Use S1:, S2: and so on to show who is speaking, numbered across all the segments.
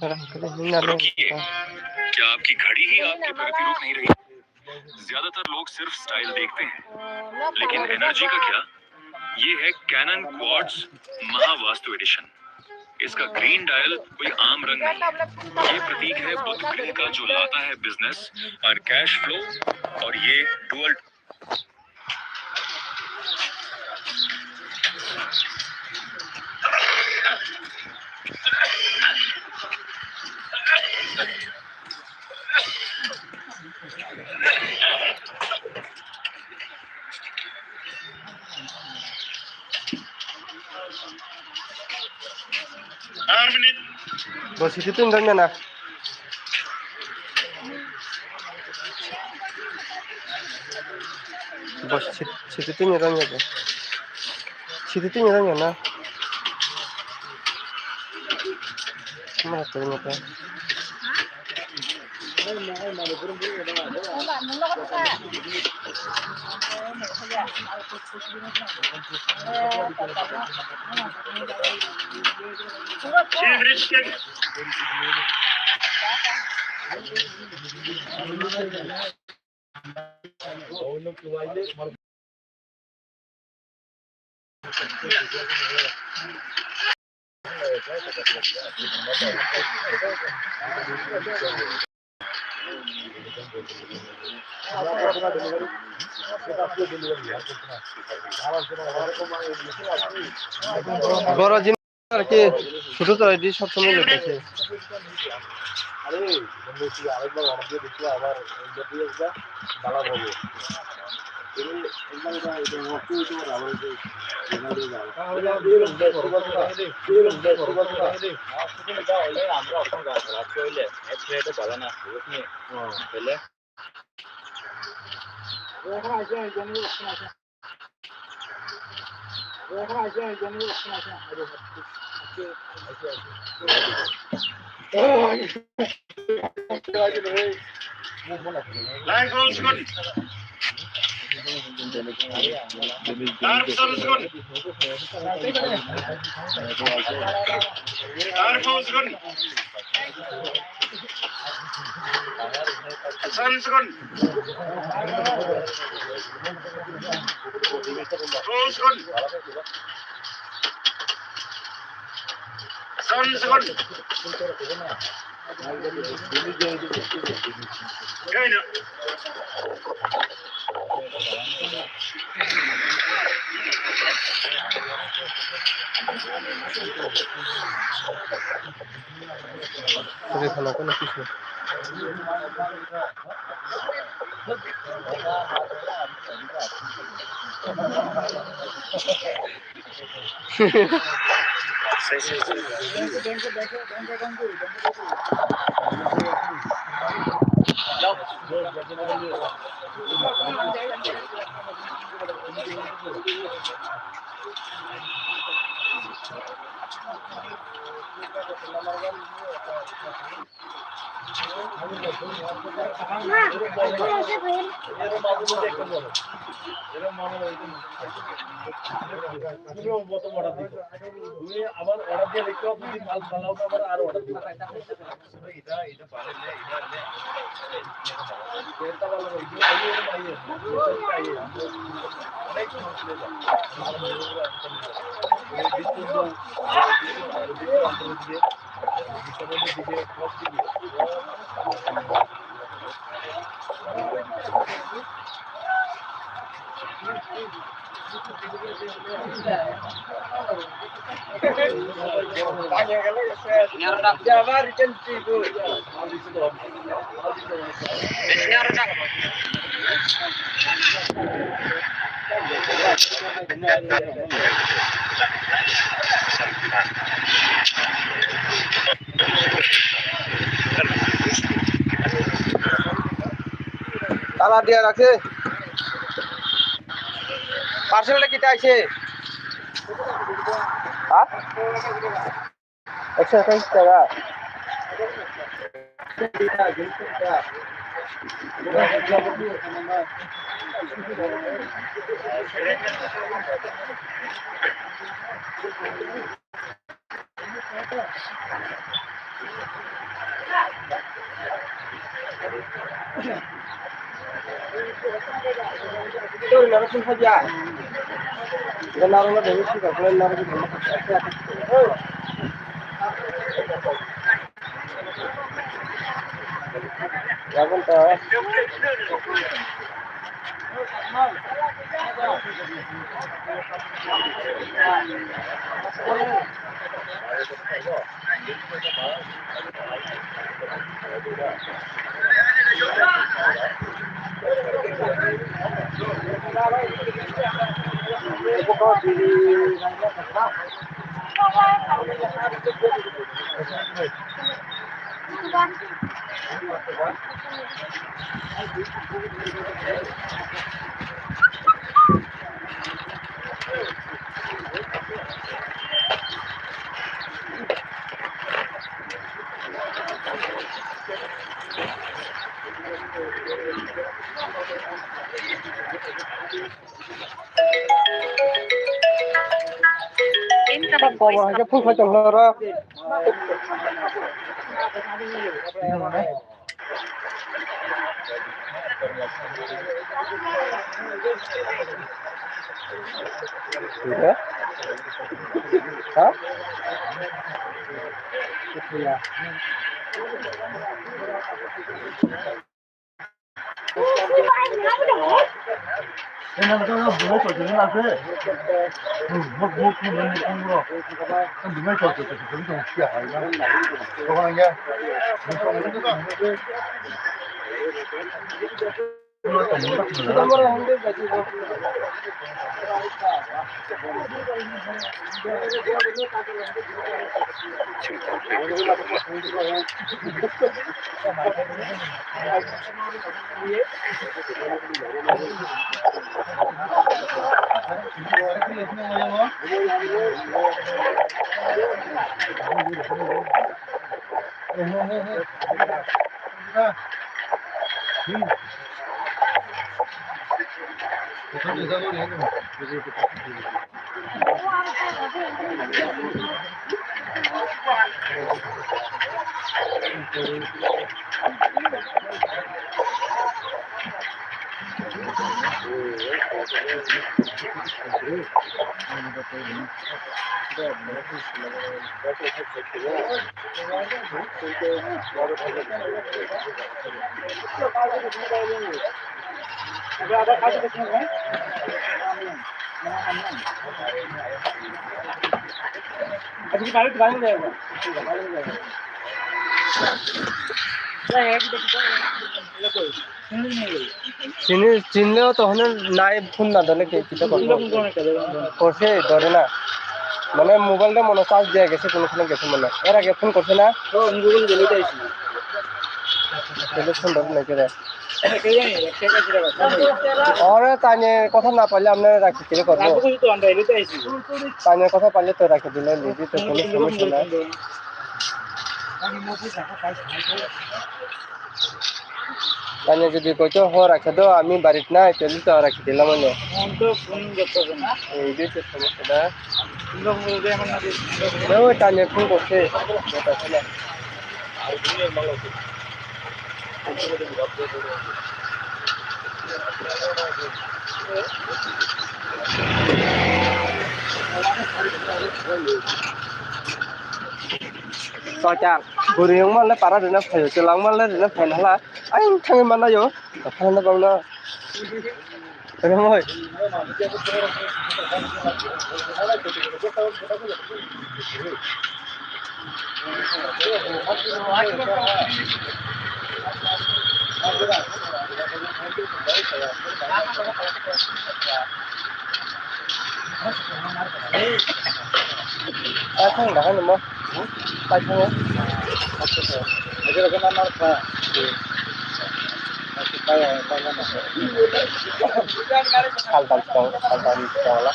S1: रुकिए, क्या आपकी घड़ी ही आपके प्रगति रोक नहीं रही? ज्यादातर लोग सिर्फ स्टाइल देखते हैं, लेकिन एनर्जी का क्या? ये है कैनन क्वार्ट्ज महावास्तु एडिशन। इसका ग्रीन डायल कोई आम रंग नहीं, ये प्रतीक है बुध ग्रह का जो लाता है बिजनेस और कैश फ्लो। और ये dual
S2: bos itu tuh enggaknya nah bos situ tuh nyerangnya tuh situ tuh nyerangnya nah mana tuh nyata বড় জিনিস আর কি ছোট তো এটি সবসময় লেগেছে আরে বন্ধু আরেকবার অনেক দিয়ে দেখি আবার দিয়ে বালা হবে খানা কোনো কিছু আবার অর্ডার দিয়ে দেখতে যদি মাল ভালো আবার আরো অর্ডার দিব এটা এটা পারলে এটা ভালো তালা দিয়া রাখে পার্সেলটা কিটা আছে হ্যাঁ 128 টাকা Tôi là nó không phải giả. Cái nào nó đến khi gặp lên nó cũng dạ con tờ. Bắt bò mà cái phút phải trồng đó. Hả? Hả?
S3: Em tôi nó bố của chúng là thế. Một một không nên ăn rồi. Em đừng nói cho tôi chúng tôi chia hai nhá. Các bạn nhá.
S2: চিনলেও তখন নাই phone না ধরলে কে কিটা করছে ধরে না মানে মোবাইলটা মনে চার্জ দেওয়া গেছে কোনোখানে গেছে মনে এর আগে ফোন করছে না ফোন ধরে নাকি রে ওরে তাইনের কথা না পারলে আপনার রাখি কিনে করবো তাইনের কথা পারলে তো রাখি দিলে লিখি তো কোনো সমস্যা নাই তাইনে যদি কইতো হ রাখে তো আমি বাড়িতে নাই তাহলে তো রাখি দিলাম মানে এই যে সমস্যা না ওই তাইনে ফোন করছে Soalnya buri yang mana para dina fayo celang mana dina fayo hala aing tangi mana yo fayo na bang na remoi thằng đó nữa mà tay thằng ấy cái là cái nó phải kaltan sekolah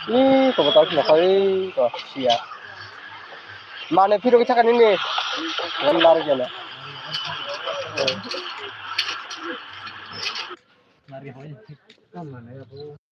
S2: Ih, kau tahu kenapa kau sia. Mana video kita kan ini? Yang lari jalan.
S3: Lari apa ini? Kan mana ya, Bu?